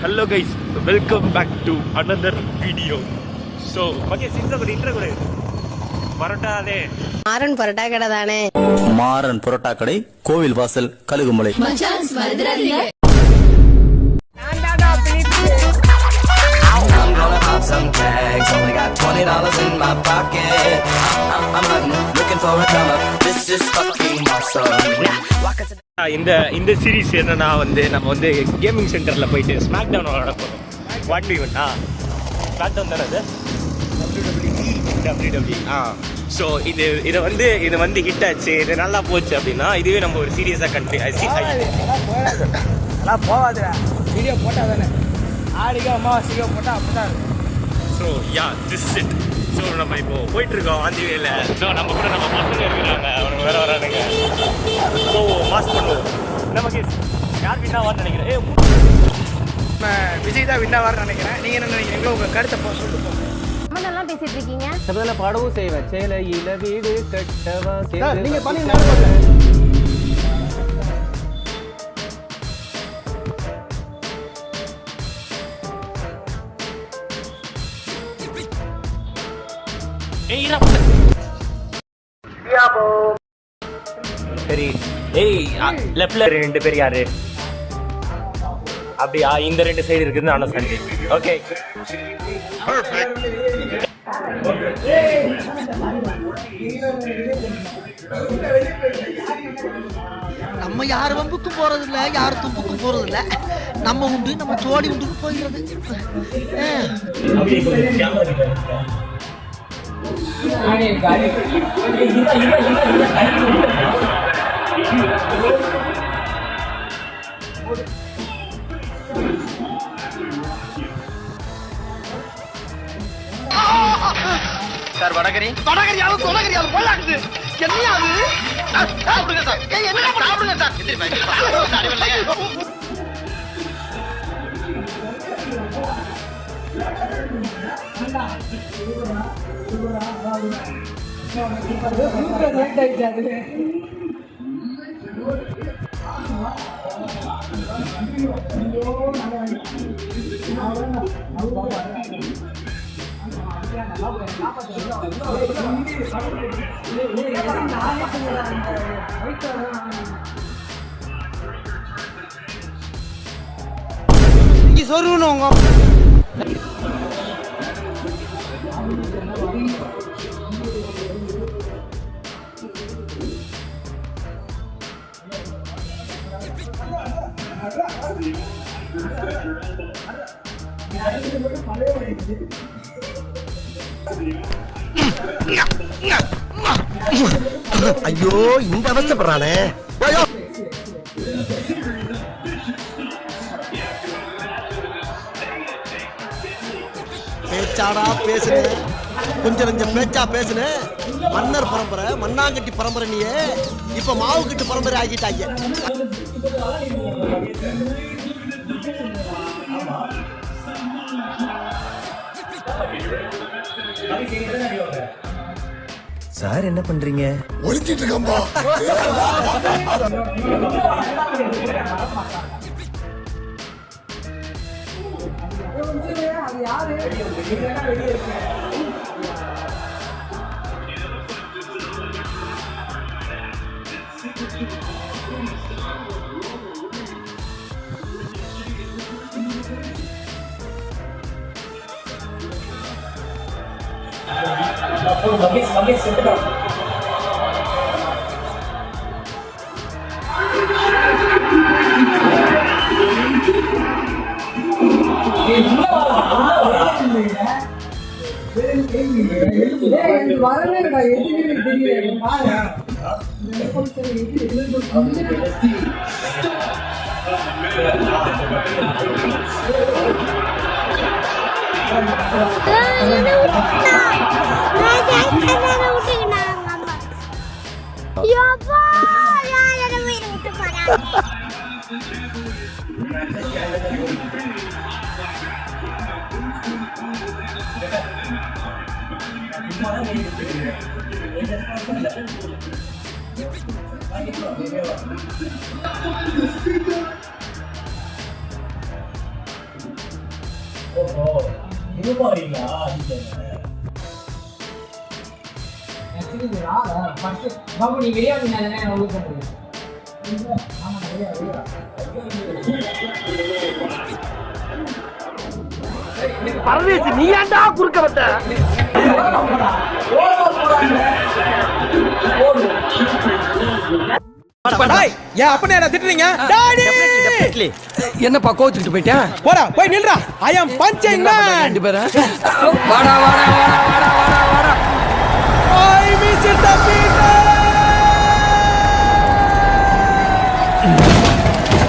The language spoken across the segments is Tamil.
Hello guys, welcome back to another video. So, okay, intro kode. Parota ade. Maran parota kada daane. Maran parota kadai Kovil Vasal Kalugumalai. Machans varudradinga. I'm gonna pop some tags. Only got $20 in my pocket. I'm looking for a come up. This is fucking awesome. இந்த சீரிஸ் என்னன்னா நம்ம கேமிங் சென்டர்ல போயிட்டு ஸ்மாக் டவுன் விளையாட போறோம். What do you SmackDown தானே அது? WWE. ஸோ இது வந்து ஹிட் ஆச்சு, இது நல்லா போச்சு அப்படின்னா இதுவே நம்ம ஒரு சீரியஸாக அதெல்லாம் போகாதுடா. வீடியோ போட்டால் தானே ஆடிக்கோ அம்மாவாசைக்கோ போட்டால் அப்படி தான் இருக்கும். So yeah this it. So நம்ம இப்போ போயிட்டு இருக்கோம் ஆந்தி வேல. ஸோ நம்ம கூட நம்ம பசங்க இருக்கிறாங்க, அவனுக்கு வேற வரானுங்க. ஸோ மாஸ் பண்ணுவோம். நமக்கு யார் வின்னாவான்னு நினைக்கிறேன்? விஜய் தான் வின்னாவார்னு நினைக்கிறேன். நீங்கள் என்ன நினைக்கிறீங்களோ உங்கள் கருத்தை சொல்லிட்டு போங்க. என்னெல்லாம் பேசிட்டு இருக்கீங்க? சபதல பாடவும் செய்வேன். சேலையில வீடு கட்டவா நீங்க பண்ணி சரி. லெஃப்ட்ல ரெண்டு பேர் யாரு? அப்படியா? இந்த ரெண்டு சைடு இருக்குது நானும் சண்டே. ஓகே நம்ம யார் வம்புக்கும் போறது இல்ல, யார் தும்புக்கும் போறது இல்ல. நம்ம உண்டு, நம்ம ஜோடி உண்டு போகிறது. சார் வடகரியாவும் கொலகரியாவும் கொள்ளாக்குது. என்னையாது சாப்பிடுங்க சார். என்ன சாப்பிடுங்க சார். இங்கே சொருகணும் உங்க ஐயோ இந்த அவசப்படுறானே. பேச்சாடா பேசுன, கொஞ்சம் கொஞ்சம் பேச்சா பேசுன. மன்னர் பரம்பரை, மண்ணாங்கட்டி பரம்பரை, நீயே இப்ப மாவு கட்டு பரம்பரை ஆகிட்டாங்க. சார் என்ன பண்றீங்க? ஒழிச்சிட்டு இருக்கம்பா. பாபு நீ வெளியே வந்தீங்கன்னா நான் உள்ள போறேன். பரதேசி நீ ஏன்டா குறுக்க வந்த? ஏன் அப்பனே என்ன திட்டுறீங்க? டாடி என்னப்பா கோச்சுக்கிட்டு போயிட்டேன்? போடா போய் நில்றா. I am punching man. ரெண்டு பேரும் வாடா வாடா வாடா வாடா வாடா வாடா. I miss it Peter.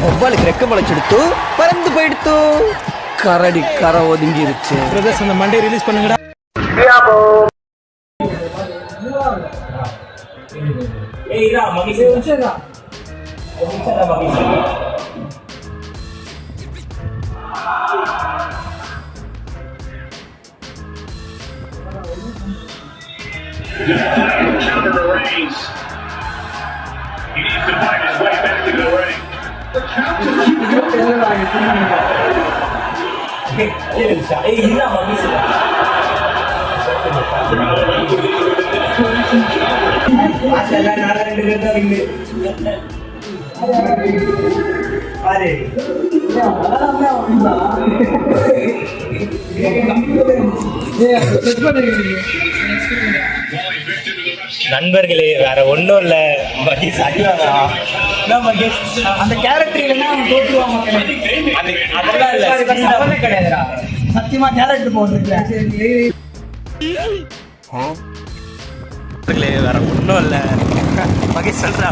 ஒவ்வொருக்கு ரெக்க முளைச்செடுத்து பறந்து போயிடுத்து. கரடி கரை ஒதுங்கிருச்சு. பிரதர்ஸ் அந்த மண்டே ரிலீஸ் பண்ணுங்கடா. ஏய் இதா மகிஷ் உச்சடா. Out of the reins. He needs to find his way back to the ring. The count is ஏய் இதா மகிஷ் அதெல்லாம் நான் ரெண்டு பேர் தான் வின்னு பாரு நண்பர்களே வேற ஒண்ணும் இல்ல மகேஷ் அடிவாங்க அந்த கேரக்டர் இல்லைன்னா அவன் தோற்றுவாங்க. அதெல்லாம் இல்ல கிடையாதுடா. சத்தியமா கேரக்டர் போட்டுருக்கல. வேற ஒண்ணும் இல்ல மகேஷ் சொல்றா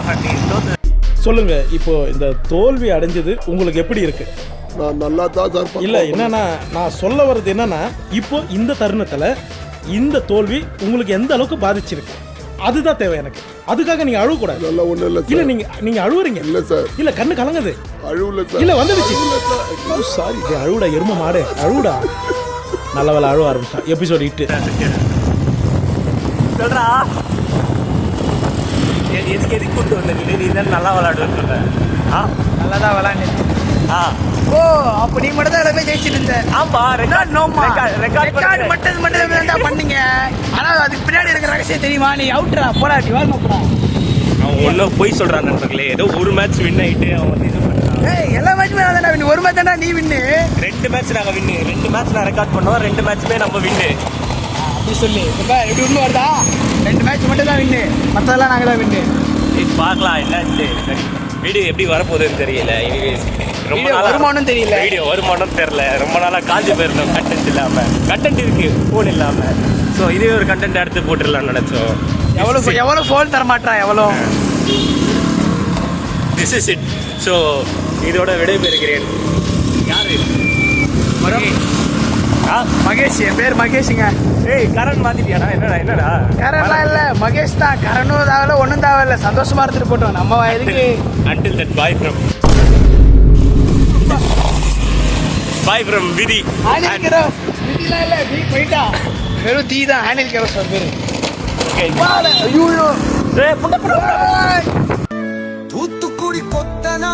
சொல்லுங்க. இப்போ இந்த தோல்வி அடைஞ்சது உங்களுக்கு எப்படி இருக்கு? நான் நல்லா தான் சார். இல்ல என்னன்னா நான் சொல்ல வர்றது என்னன்னா இப்போ இந்த தருணத்துல இந்த தோல்வி உங்களுக்கு எந்த அளவுக்கு பாதிச்சிருக்கு அதுதான் தேவை எனக்கு. அதுக்காக நீங்க அழுவ கூடாது. நல்லா ஒண்ணு இல்ல இல்ல நீங்க அழுவுறீங்க. இல்ல சார். இல்ல கண்ணு கலங்குது. அழுவல சார். இல்ல வந்துடுச்சு. சாரி அழுவுடா எரும மாடு அழுவுடா. நல்ல வேலை அழுவ ஆரம்பிச்சான். எபிசோட் 8 சொல்றா எதுக்கு கூட்டு வந்த நீ தான் நல்லா விளையாடுன்னு சொல்ற. நல்லா தான் விளையாண்டு. ஓ அப்ப நீ மட்டும் தான் எல்லாமே ஜெயிச்சிட்டு இருந்த. ஆமா ரெக்கார்ட் நோமா ரெக்கார்ட் மட்டும் தான் பண்ணீங்க. ஆனா அதுக்கு பின்னாடி இருக்கிற ரகசியம் தெரியுமா? நீ அவுட்ரா போடாட்டி வாங்க போடா. அவன் ஒன்றும் போய் சொல்றான் நண்பர்களே. ஏதோ ஒரு மேட்ச் வின் ஆயிட்டு அவன் வந்து இது பண்றான். ஏய் எல்லா மேட்சுமே நான் தான் வின். ஒரு மேட்ச் தான்டா நீ வின்னு. 2 மேட்ச் நாங்க வின்னு. 2 மேட்ச் நான் ரெக்கார்ட் பண்ணுவோம். 2 மேட்ச்மே நம்ம வின்னு. அப்படி சொல்லி இப்ப எப்படி உண்மை வருதா? 2 மேட்ச் மட்டும் தான் வின்னு. மற்றதெல்லாம் நாங்க தான் வின்னு. பார்க்கலாம் என்னன்னு. வீடியோ எப்படி வரப்போகுதுன்னு தெரியல. ரொம்ப நாளா வருமானம் தெரியல. வீடியோ வருமானம் தெரியல. ரொம்ப நாளா காஞ்சி போயிருந்தோம் கண்டென்ட் இல்லாம. கண்டென்ட் இருக்கு ஃபோன் இல்லாம. ஸோ இதே ஒரு கண்டென்ட் எடுத்து போட்டுடலாம்னு நினைச்சோம். எவ்வளவு ஃபோன் தர மாட்டா எவ்வளோ. This is it. ஸோ இதோட விடைபெறுகிறேன். யாரு? மகேஷ். என் பேர் மகேஷுங்க. ஏய் கரண் மாத்திட்டியாடா? என்னடா கரண்லாம் இல்ல மகேஷ் தான். கரணும் தேவையில்ல ஒன்றும் தேவையில்ல. சந்தோஷமா இருந்துட்டு போட்டோம் நம்ம இதுக்கு. Until that bye from விதி. விதிலாம் இல்ல நீ போயிட்டா. வெறும் தீ தான். ஹேண்டில் கேரோஸ் பேரு. தூத்துக்குடி கொத்தனா